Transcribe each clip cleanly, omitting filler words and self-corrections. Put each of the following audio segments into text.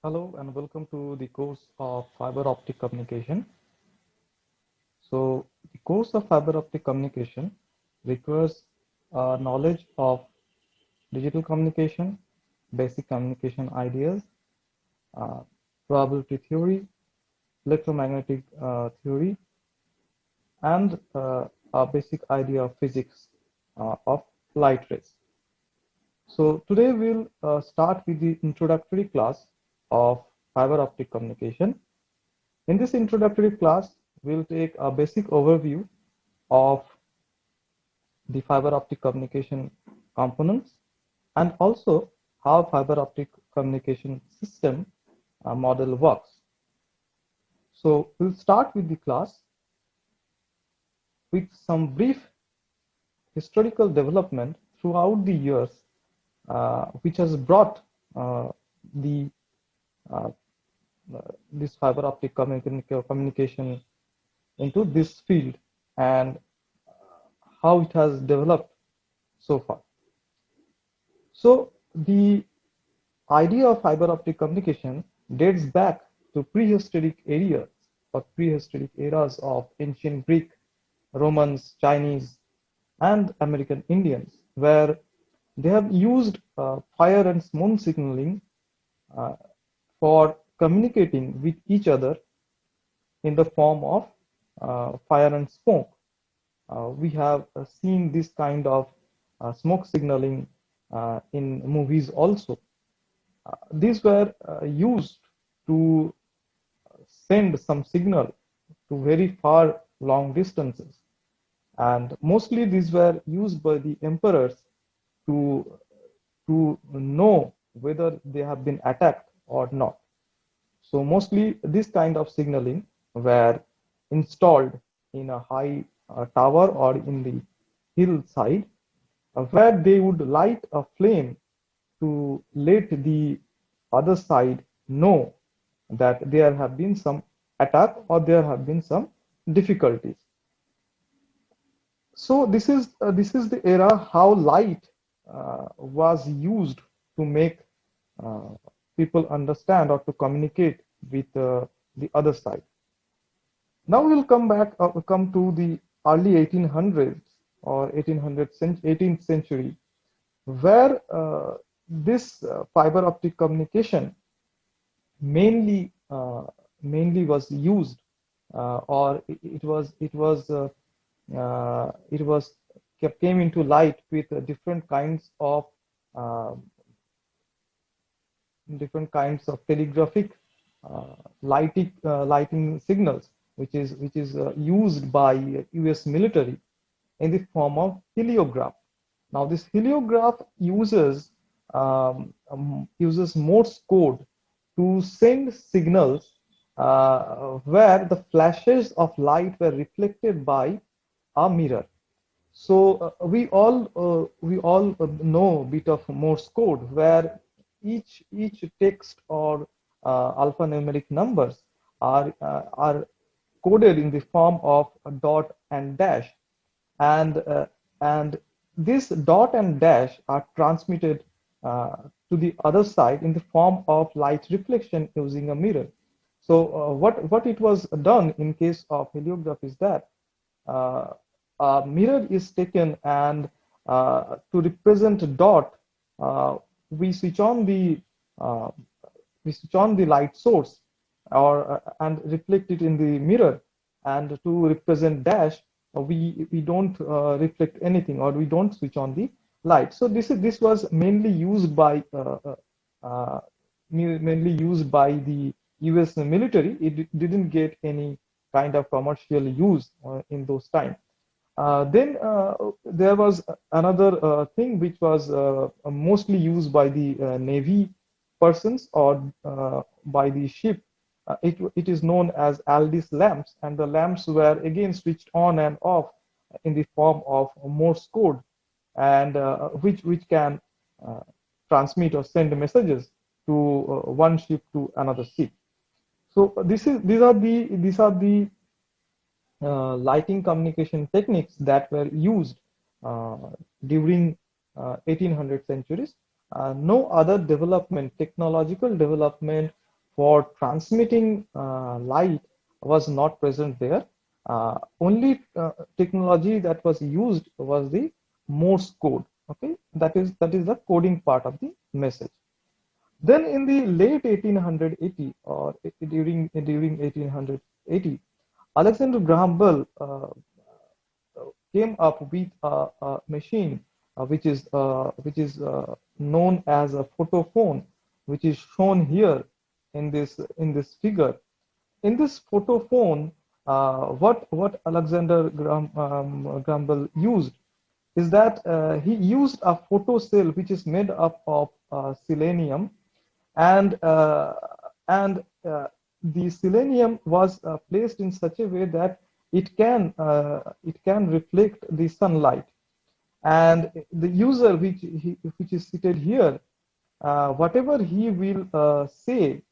Hello and welcome to the course of fiber optic communication. So the course of fiber optic communication requires knowledge of digital communication, basic communication ideas, uh, probability theory, electromagnetic theory, and a basic idea of physics of light rays. So today we'll start with the introductory class of fiber optic communication. In this introductory class, we'll take a basic overview of the fiber optic communication components and also how fiber optic communication system model works. So we'll start with the class with some brief historical development throughout the years, which has brought the uh, this fiber optic communication into this field and how it has developed so far. So the idea of fiber optic communication dates back to prehistoric areas or prehistoric eras of ancient Greek, Romans, Chinese, and American Indians, where they have used fire and smoke signaling uh, for communicating with each other in the form of fire and smoke. We have seen this kind of smoke signaling in movies also. These were used to send some signal to very far long distances, and mostly these were used by the emperors to know whether they have been attacked or not. So mostly this kind of signaling were installed in a high tower or in the hillside, where they would light a flame to let the other side know that there have been some attack or there have been some difficulties. So this is the era how light was used to make uh, people understand or to communicate with the other side. Now we'll come to the early 1800s or 18th century, where this fiber optic communication mainly mainly was used, or it was came into light with uh, different kinds of telegraphic lighting signals, which is used by U.S. military in the form of heliograph. Now, this heliograph uses Morse code to send signals where the flashes of light were reflected by a mirror. So we all know a bit of Morse code, where each text or alphanumeric numbers are coded in the form of a dot and dash, and and this dot and dash are transmitted uh, to the other side in the form of light reflection using a mirror. So what it was done in case of heliograph is that uh, a mirror is taken, and to represent a dot, uh, we switch on the uh, light source or and reflect it in the mirror, and to represent dash, we don't reflect anything, or we don't switch on the light. So this was mainly used by uh, the US military. It didn't get any kind of commercial use in those times. Then there was another thing which was mostly used by the Navy persons or by the ship. It is known as Aldis lamps, and the lamps were again switched on and off in the form of Morse code, and which can uh, transmit or send messages to one ship to another ship. So these are the lighting communication techniques that were used uh, during 1800 centuries. No other development, technological development, for transmitting light was not present there. Only technology that was used was the Morse code. Okay, that is the coding part of the message. Then in the late 1880 or during 1880, Alexander Graham Bell came up with a machine which is known as a photophone, which is shown here in this figure. In this photophone, what Alexander Graham Bell used is that he used a photocell which is made up of selenium, and uh, and the selenium was placed in such a way that it can reflect the sunlight, and the user which is seated here, whatever he will say,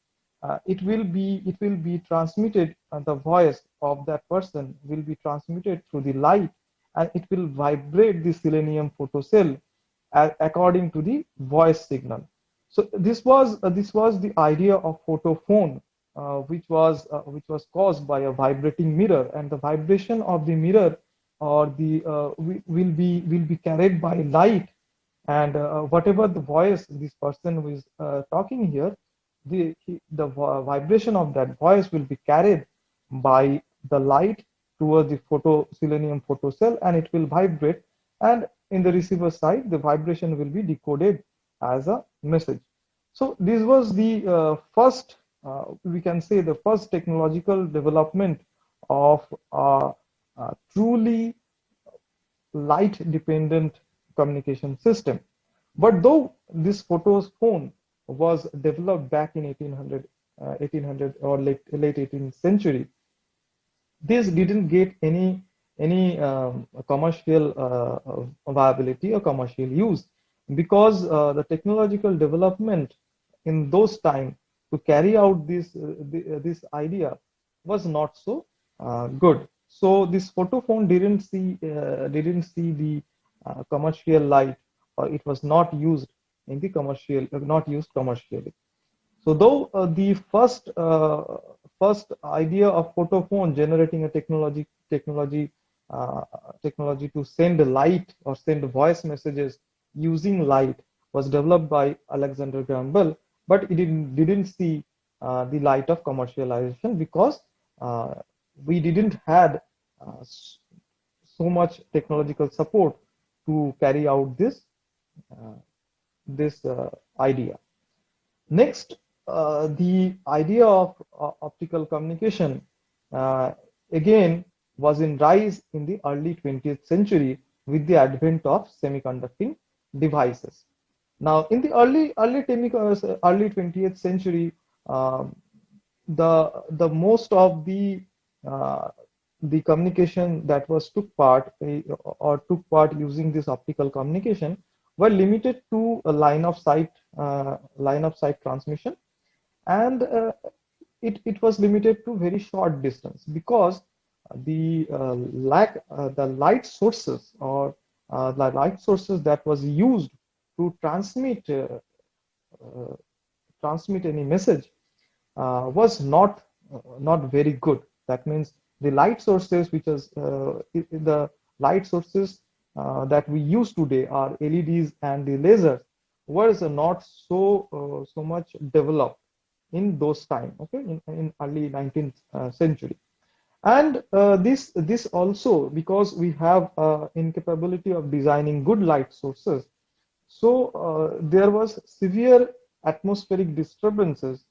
it will be transmitted, the voice of that person will be transmitted through the light, and it will vibrate the selenium photocell according to the voice signal. So this was the idea of photophone, which was caused by a vibrating mirror, and the vibration of the mirror or the will be carried by light, and whatever the voice this person who is talking here, the vibration of that voice will be carried by the light towards the selenium photocell, and it will vibrate, and in the receiver side the vibration will be decoded as a message. So this was the first, we can say, the first technological development of truly light dependent communication system. But though this photophone was developed back in 1800 or late 18th century, this didn't get any commercial viability or commercial use, because the technological development in those time to carry out this idea was not so good. So this photophone didn't see the commercial light, or it was not used in the commercial, not used commercially. So though the first idea of photophone generating a uh, technology to send light or send voice messages using light was developed by Alexander Graham Bell, but it didn't see the light of commercialization, because uh, we didn't had so much technological support to carry out uh, this idea. Next, the idea of optical communication uh, again was in rise in the early 20th century with the advent of semiconducting devices. Now, in the early 20th century, um, the most of uh, the communication that was took part using this optical communication were limited to a line of sight transmission, and it was limited to very short distance, because the light sources, or the light sources that was used to uh, transmit any message was not very good. That means the light sources, the light sources that we use today are LEDs and the lasers, was not so much developed in those time. Okay, in early 19th century. And this also, because we have incapability of designing good light sources, so there was severe atmospheric disturbances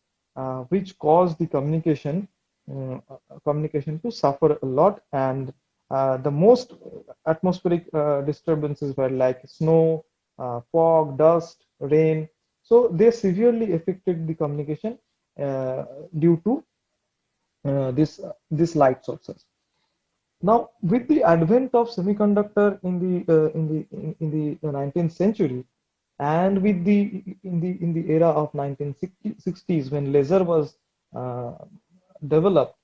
which caused the communication to suffer a lot. And the most atmospheric disturbances were like snow, fog, dust, rain. So they severely affected the communication uh, due to this light sources. Now, with the advent of semiconductor in the 19th century, and with the in the era of 1960s, when laser was uh, developed,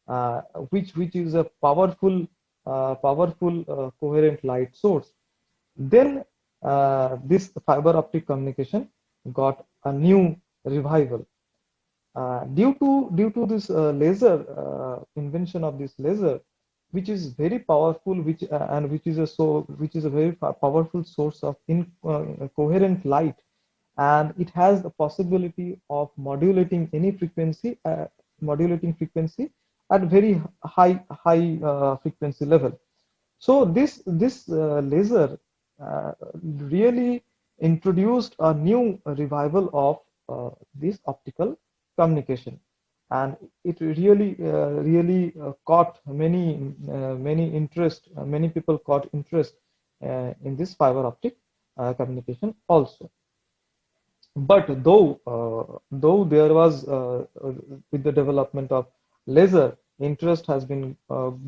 uh, which is a powerful coherent light source, then this fiber optic communication got a new revival. Due to this laser invention of this laser, which is very powerful, which is a very powerful source of coherent light, and it has the possibility of modulating frequency at very high frequency level. So this laser really introduced a new revival of this optical communication, and it really caught many people caught interest in this fiber optic communication also. But though there was with the development of laser, interest has been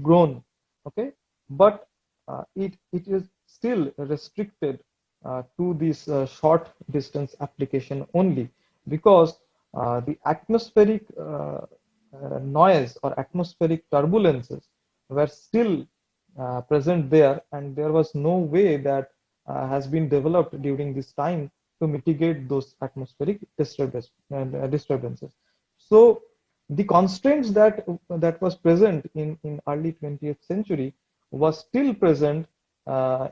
grown, okay, but it is still restricted to this short distance application only, because the atmospheric noise or atmospheric turbulences were still present there, and there was no way that has been developed during this time to mitigate those atmospheric disturbances. So the constraints that was present in early 20th century was still present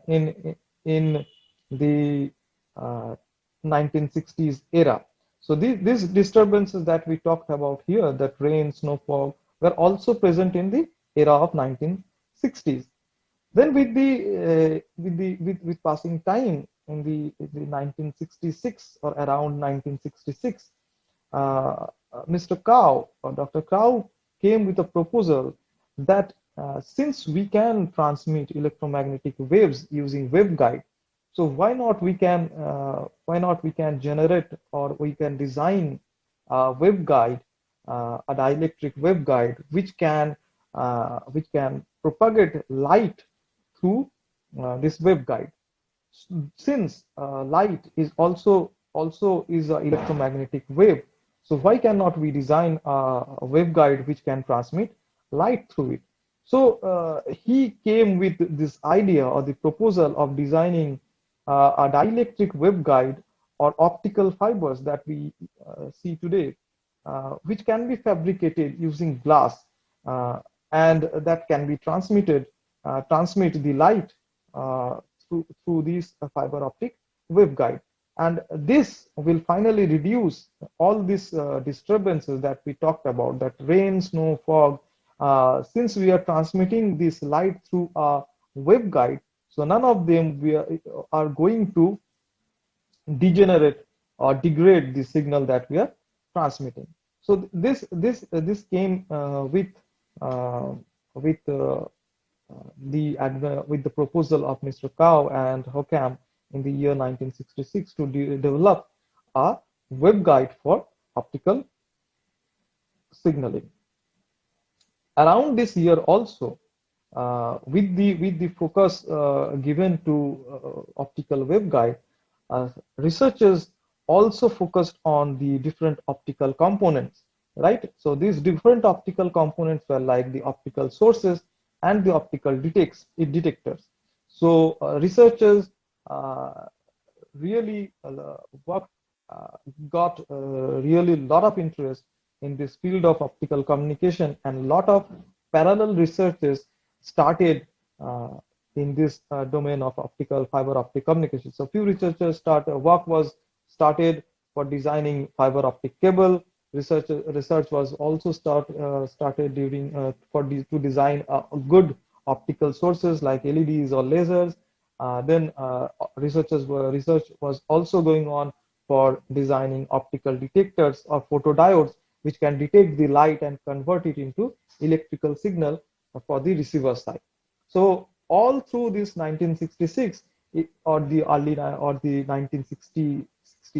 in the uh, 1960s era. So these disturbances that we talked about here, that rain, snow, fog, were also present in the era of 1960s. Then with passing time in the 1966 or around 1966, Mr. Cow or Dr. Cow came with a proposal that since we can transmit electromagnetic waves using waveguide, so why not we can generate, or we can design a waveguide, a dielectric waveguide, which can propagate light through this waveguide. Since light is also is an electromagnetic wave, so why cannot we design a waveguide which can transmit light through it? So he came with this idea or the proposal of designing a dielectric waveguide or optical fibers that we see today, which can be fabricated using glass, uh, and that can be transmit the light through these fiber optic waveguide. And this will finally reduce all these disturbances that we talked about, that rain, snow, fog. Since we are transmitting this light through a waveguide, so none of them are going to degenerate or degrade the signal that we are transmitting. So this came uh, with with the proposal of Mr. Cow and Hockham in the year 1966 to develop a waveguide for optical signaling. Around this year also, with the focus given to optical waveguide, uh, researchers also focused on the different optical components, right? So these different optical components were like the optical sources and the optical detectors. So researchers uh, really worked, uh, got really a lot of interest in this field of optical communication, and a lot of parallel researches started in this domain of optical fiber optic communication. So few researchers work was started for designing fiber optic cable. Research was also started during to design good optical sources like LEDs or lasers. Then research was also going on for designing optical detectors or photodiodes, which can detect the light and convert it into electrical signal for the receiver side. So all through this 1966 or the 1960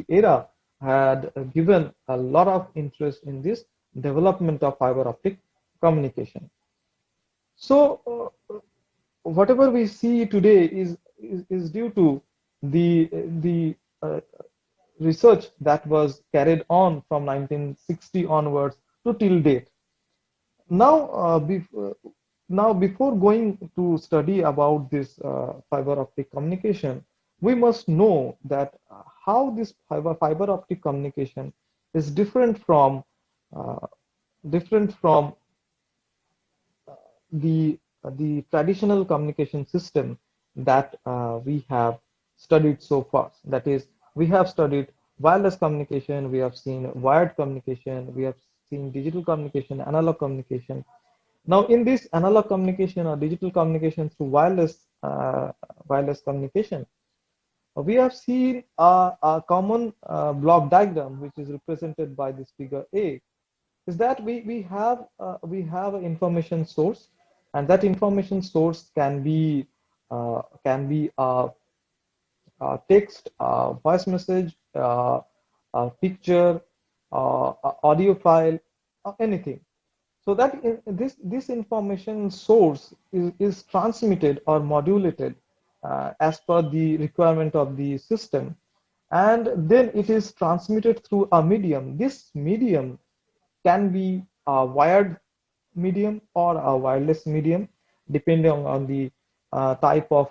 era had given a lot of interest in this development of fiber optic communication. So whatever we see today is due to the research that was carried on from 1960 onwards to till date. Now, before going to study about this fiber optic communication, we must know that how this fiber optic communication is different from uh, different from the traditional communication system that we have studied so far. That is, we have studied wireless communication, we have seen wired communication, we have seen digital communication, analog communication. Now, in this analog communication or digital communication through wireless communication, we have seen a common block diagram, which is represented by this figure A, is that we have an information source, and that information source can be text, voice message, a picture, audio file, anything. So that this information source is transmitted or modulated as per the requirement of the system, and then it is transmitted through a medium. This medium can be a wired medium or a wireless medium, depending on the type of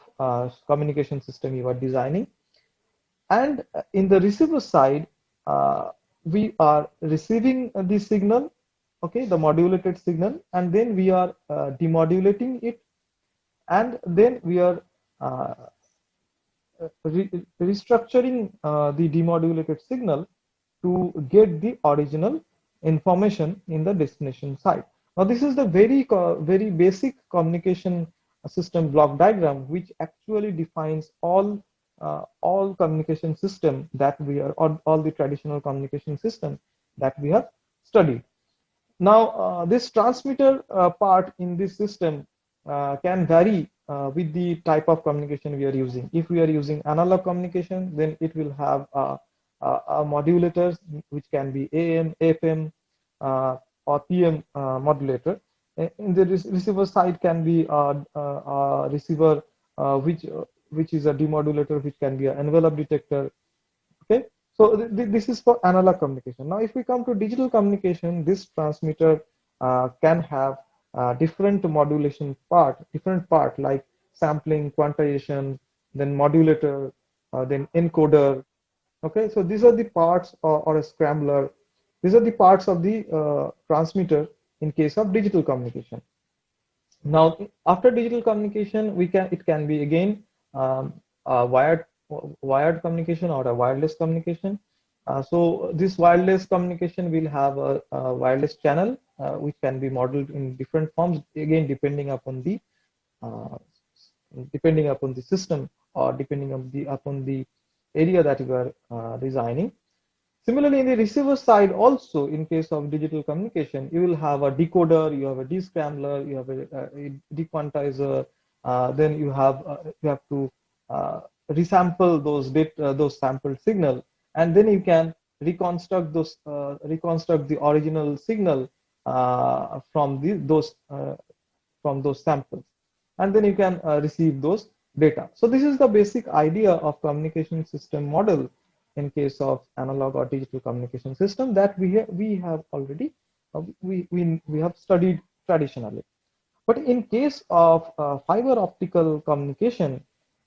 communication system you are designing. And in the receiver side, we are receiving the signal, okay, the modulated signal, and then we are demodulating it, and then we are uh, restructuring the demodulated signal to get the original information in the destination side. Now, this is the very basic communication system block diagram, which actually defines all communication system that we are, all the traditional communication system that we have studied. Now, this transmitter part in this system can vary with the type of communication we are using. If we are using analog communication, then it will have a modulators, which can be AM, FM, or PM modulator. In the receiver side can be a receiver which is a demodulator, which can be an envelope detector. Okay, so this is for analog communication. Now, if we come to digital communication, this transmitter can have different part like sampling, quantization, then modulator, then encoder. Okay, so these are the parts, or a scrambler. These are the parts of the transmitter in case of digital communication. Now, after digital communication, it can be again a wired communication or a wireless communication. So this wireless communication will have a wireless channel, which can be modeled in different forms, again uh, depending upon the system, or depending on upon the area that you are designing. Similarly, in the receiver side also, in case of digital communication, you will have a decoder, you have a descrambler, you have a dequantizer, then you have to resample those sampled signal, and then you can reconstruct the original signal from those samples, and then you can receive those data. So this is the basic idea of communication system model in case of analog or digital communication system that we have already we have studied traditionally. But in case of fiber optical communication,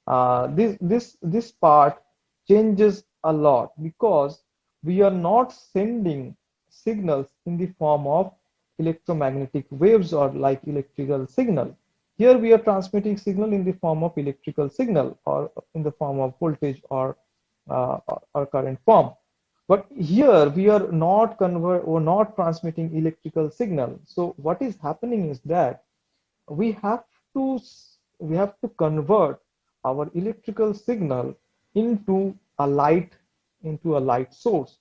this part changes a lot, because we are not sending signals in the form of electromagnetic waves or like electrical signal. Here we are transmitting signal in the form of electrical signal, or in the form of voltage or current form. But here we are not transmitting electrical signal. So what is happening is that we have to we have to convert our electrical signal into a light source,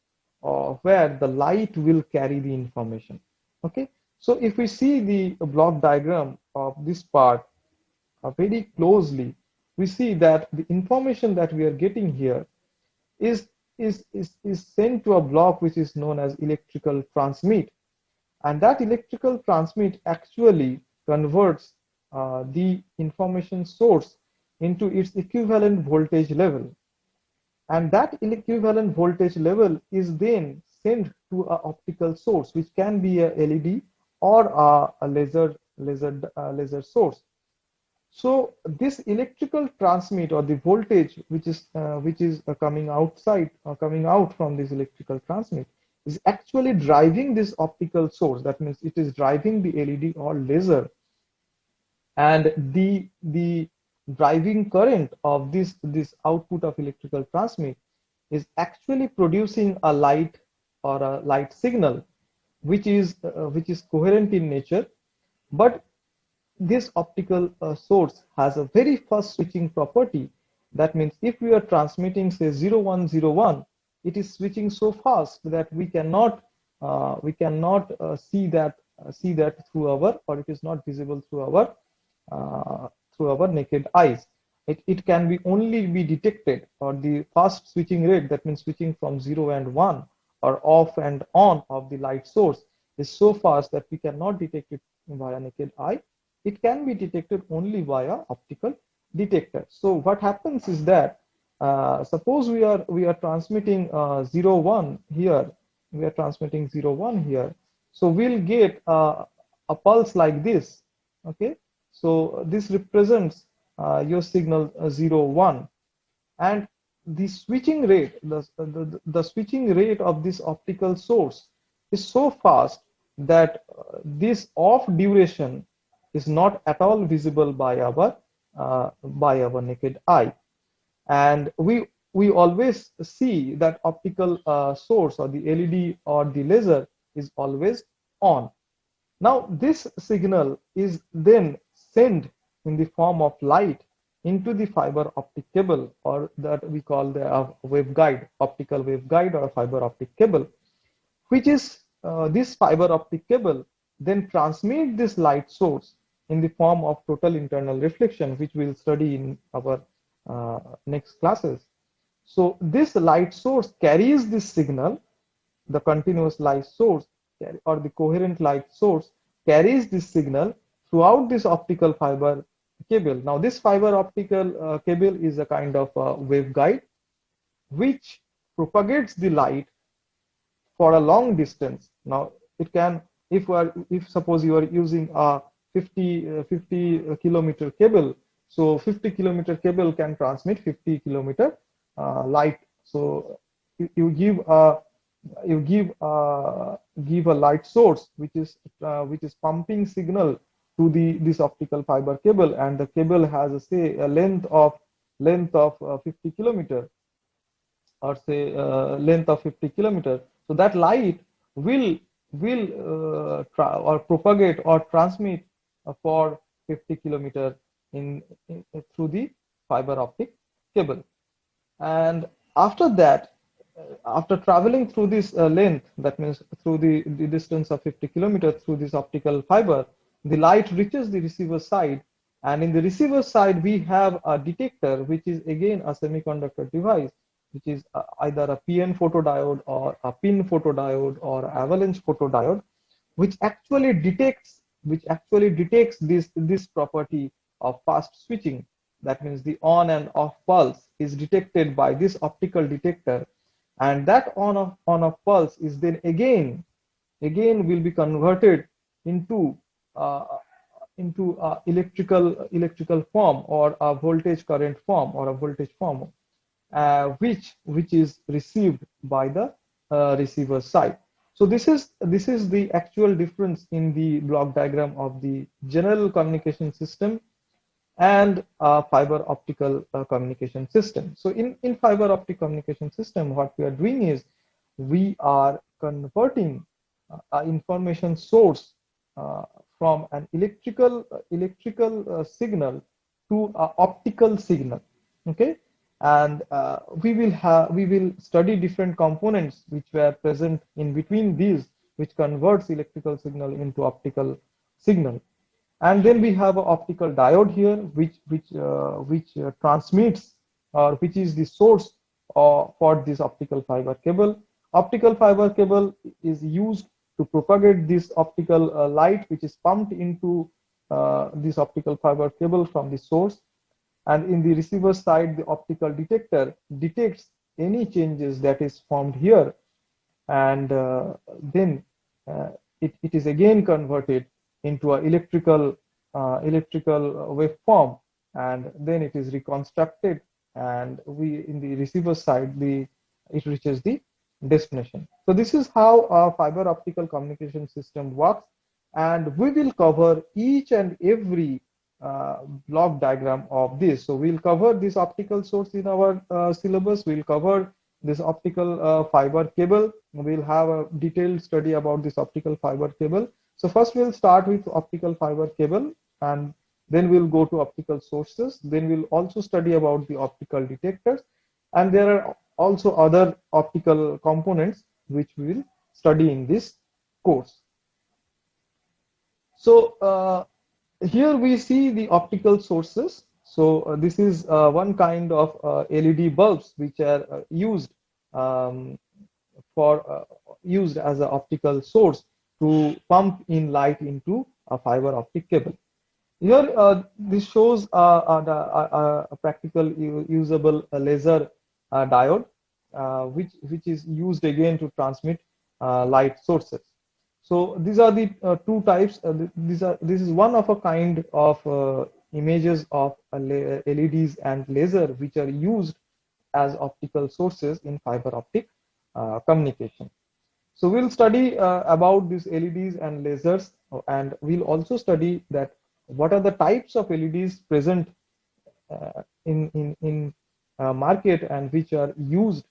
where the light will carry the information. Okay, so if we see the block diagram of this part very closely, we see that the information that we are getting here is is sent to a block which is known as electrical transmit, and that electrical transmit actually converts the information source into its equivalent voltage level, and that equivalent voltage level is then sent to an optical source, which can be a LED or a laser source. So this electrical transmit, or the voltage which is coming out from this electrical transmit, is actually driving this optical source. That means it is driving the LED or laser, and the driving current of this output of electrical transmit is actually producing a light or a light signal, which is coherent in nature. But this optical source has a very fast switching property. That means if we are transmitting, say, 0101, it is switching so fast that we cannot see that through our, or it is not visible uh, through our naked eyes. It can be only be detected, or the fast switching rate, that means switching from 0 and 1 or off and on of the light source, is so fast that we cannot detect it via naked eye. It can be detected only via optical detector. So what happens is that, suppose we are transmitting 01 here, we are transmitting 01 here, so we'll get a pulse like this. Okay, so this represents your signal 01, and the switching rate, the switching rate of this optical source is so fast that this off duration is not at all visible by our naked eye. And we always see that optical source, or the LED or the laser, is always on. Now this signal is then sent in the form of light into the fiber optic cable, or that we call the waveguide, optical waveguide or fiber optic cable, which is this fiber optic cable then transmit this light source in the form of total internal reflection, which we'll study in our next classes. So this light source carries this signal, the continuous light source or the coherent light source carries this signal throughout this optical fiber cable. Now this fiber optical cable is a kind of waveguide which propagates the light for a long distance. Now it can, if suppose you are using a 50 kilometer cable, so 50 kilometer cable can transmit 50 kilometer light. So you give a light source which is pumping signal to the this optical fiber cable, and the cable has a length of 50 kilometer, or say length of 50 kilometers. So that light will or propagate or transmit for 50 kilometers in through the fiber optic cable. And after that, after traveling through this length, that means through the distance of 50 kilometers through this optical fiber, the light reaches the receiver side. And in the receiver side, we have a detector, which is again a semiconductor device, which is either a PN photodiode or a PIN photodiode or avalanche photodiode, which actually detects this property of fast switching. That means the on and off pulse is detected by this optical detector, and that on off pulse is then again will be converted into uh, electrical form, or a voltage current form, or a voltage form, which is received by the receiver side. So this is the actual difference in the block diagram of the general communication system and fiber optical communication system. So in fiber optic communication system, what we are doing is we are converting information source uh, from an electrical signal to an optical signal. Okay, and we will study different components which were present in between these, which converts electrical signal into optical signal. And then we have an optical diode here, which transmits, or which is the source for this optical fiber cable. Optical fiber cable is used to propagate this optical light, which is pumped into this optical fiber cable from the source. And in the receiver side, the optical detector detects any changes that is formed here, and then it is again converted into an electrical waveform, and then it is reconstructed, and we in the receiver side, it reaches the destination. So this is how a fiber optical communication system works, and we will cover each and every block diagram of this. So we'll cover this optical source in our syllabus. We'll cover this optical fiber cable. We'll have a detailed study about this optical fiber cable. So first we'll start with optical fiber cable, and then we'll go to optical sources. Then we'll also study about the optical detectors, and there are also other optical components which we will study in this course. So here we see the optical sources. So this is one kind of LED bulbs which are um, used as an optical source to pump in light into a fiber optic cable. Here, this shows a practical usable laser diode, which is used again to transmit light sources. So these are the two types. This is one of a kind of images of LEDs and laser which are used as optical sources in fiber optic communication. So we'll study about these LEDs and lasers, and we'll also study that what are the types of LEDs present in market and which are used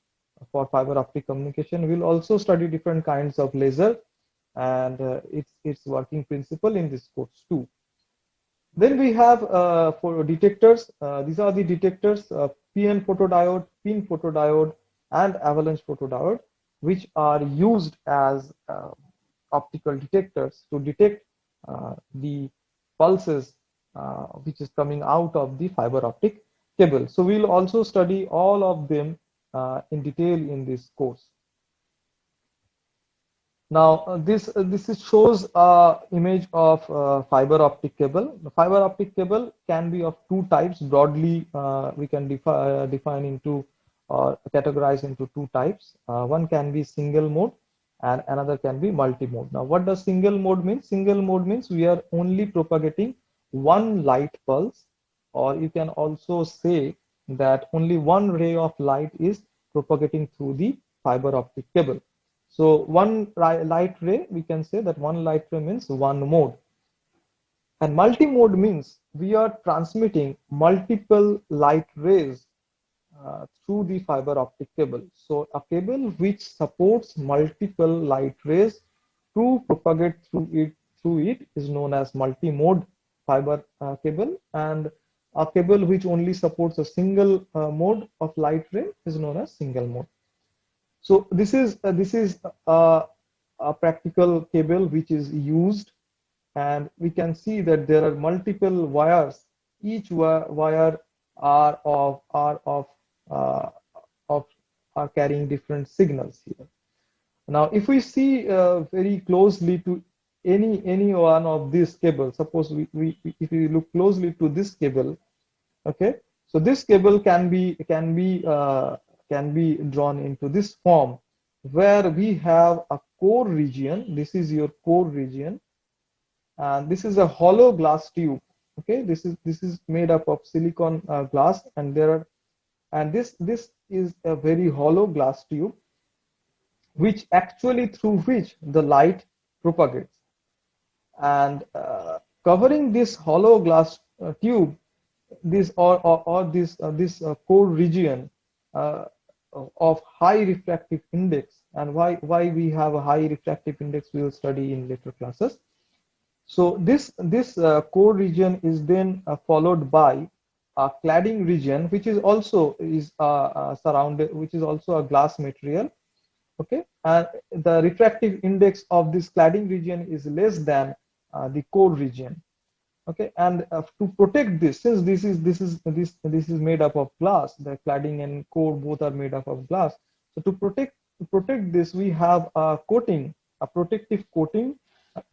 for fiber optic communication. We'll also study different kinds of laser and its working principle in this course too. Then we have for detectors. These are the detectors: PN photodiode, PIN photodiode, and avalanche photodiode, which are used as optical detectors to detect the pulses which is coming out of the fiber optic cable. So we'll also study all of them in detail in this course. Now this shows a image of fiber optic cable. The fiber optic cable can be of two types. Broadly, we can define into or categorize into two types. One can be single mode and another can be multi-mode. Now, what does single mode mean? Single mode means we are only propagating one light pulse, or you can also say that only one ray of light is propagating through the fiber optic cable. So one light ray, we can say that one light ray means one mode. And multi-mode means we are transmitting multiple light rays through the fiber optic cable. So a cable which supports multiple light rays to propagate through it is known as multi-mode fiber cable, and a cable which only supports a single mode of light ray is known as single mode. So this is a practical cable which is used, and we can see that there are multiple wires. Each wire are of are of uh, of are carrying different signals here. Now, if we see very closely to any one of these cables, suppose if we look closely to this cable, okay, so this cable can be drawn into this form, where we have a core region. This is your core region, and this is a hollow glass tube. Okay, this is made up of silicon glass, and this is a very hollow glass tube, which actually through which the light propagates. And covering this hollow glass tube, this or this core region uh, of high refractive index. And why we have a high refractive index, we will study in later classes. So this core region is then followed by a cladding region, which is also surrounded, which is also a glass material. Okay, and the refractive index of this cladding region is less than the core region. Okay, and to protect this, since this is made up of glass, the cladding and core both are made up of glass. So to protect this, we have a coating, a protective coating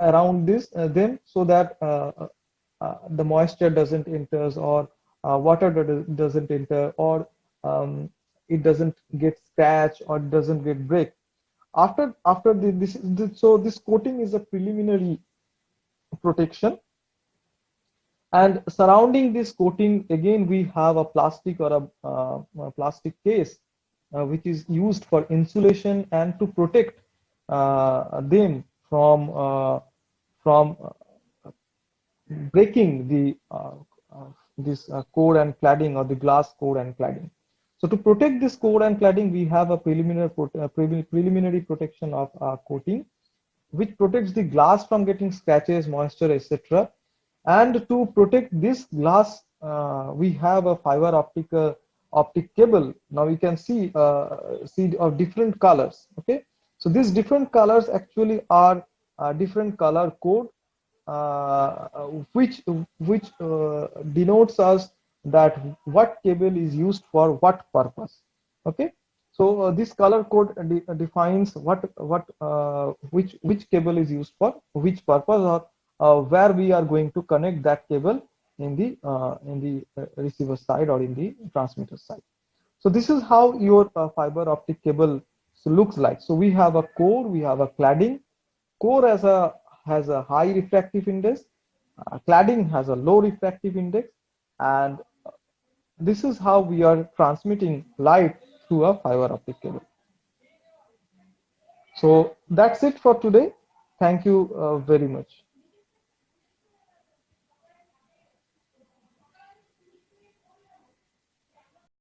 around this them, so that the moisture doesn't enter, or water doesn't enter, or it doesn't get scratched or doesn't get break. After so this coating is a preliminary protection. And surrounding this coating, again, we have a plastic or a plastic case, which is used for insulation and to protect them from breaking this core and cladding or the glass core and cladding. So to protect this core and cladding, we have a preliminary protection of coating, which protects the glass from getting scratches, moisture, etc. And to protect this glass, we have a fiber optic cable. Now we can see of different colors. Okay, so these different colors actually are different color code, uh, which denotes us that what cable is used for what purpose. Okay, so this color code defines which cable is used for which purpose, or where we are going to connect that cable in the receiver side or in the transmitter side. So this is how your fiber optic cable looks like. So we have a core, we have a cladding. Core has a high refractive index, cladding has a low refractive index, and this is how we are transmitting light through a fiber optic cable. So that's it for today. Thank you very much.